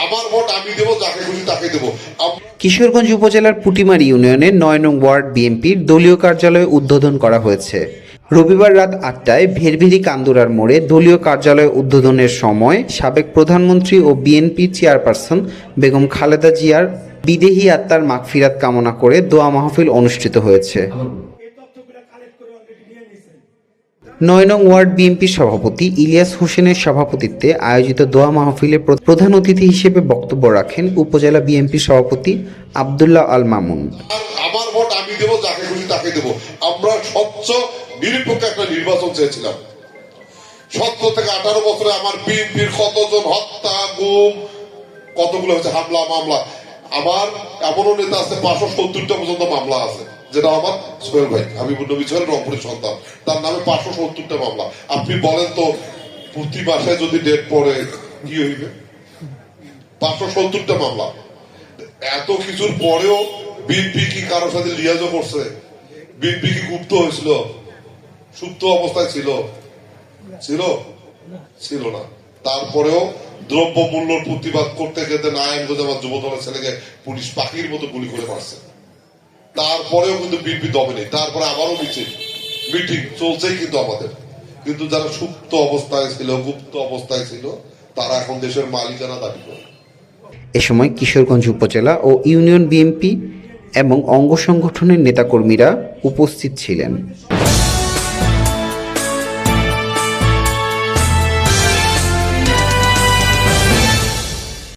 আমার ভোট আমি দেবো, যাকে খুশি তাকে দেবো। কিশোরগঞ্জ উপজেলার পুটিমারি ইউনিয়নের ৯ নং ওয়ার্ড বিএনপির দলীয় কার্যালয় উদ্বোধন করা হয়েছে। রবিবার রাত ৮টায় ভেরভেরি কান্দুরার মোড়ে দলীয় কার্যালয় উদ্বোধনের সময় সাবেক প্রধানমন্ত্রী ও বিএনপি চেয়ারপারসন বেগম খালেদা জিয়ার বিদেহী আত্মার মাগফিরাত কামনা করে দোয়া মাহফিল অনুষ্ঠিত হয়েছে। ৯ নং ওয়ার্ড বিএনপির সভাপতি ইলিয়াস হোসেনের সভাপতিত্বে আয়োজিত দোয়া মাহফিলে প্রধান অতিথি হিসেবে বক্তব্য রাখেন উপজেলা বিএনপি সভাপতি আব্দুল্লাহ আল মামুন। আমার ভোট আমি দেবো, যাকে খুশি তাকে দেবো। আমরা স্বচ্ছ নিরপেক্ষ একটা নির্বাচন চেয়েছিলাম। ১৭ থেকে ১৮ বছরে আমার বিএনপির কতজন হত্যা, গুম, কতগুলো হচ্ছে হামলা মামলা। আমার এমনও নেতা আছে ৫৭০টা পর্যন্ত মামলা আছে, যেটা আমার সোহেল ভাই হাবিবুর নবী সোহেল রংপুরের সন্তান, তার নামে ৫৭০টা মামলা। আপনি বলেন তো প্রতি মাসে যদি ডেট পড়ে কি হইবে? ৫৭০টা মামলা। এত কিছুর পরেও বিএনপি কি কারোর সাথে লিয়াজও করছে? বিএনপি কি গুপ্ত হয়েছিল? সুপ্ত অবস্থায় ছিল? ছিল না। তারপরেও দ্রব্য মূল্যর প্রতিবাদ করতে যেতে নারায়ণগঞ্জ আমার যুব দলের ছেলেকে পুলিশ পাখির মতো গুলি করে মারছে। তারপরেও কিন্তু বিএনপি দমে নেই। তারপরে আবারও মিটিং চলছেই কিন্তু আমাদের। কিন্তু যারা সুপ্ত অবস্থায় ছিল, গুপ্ত অবস্থায় ছিল, তারা এখন দেশের মালিকানা দাবি করে। এ সময় কিশোরগঞ্জ উপজেলা ও ইউনিয়ন বিএনপি এবং অঙ্গ সংগঠনের নেতাকর্মীরা উপস্থিত ছিলেন।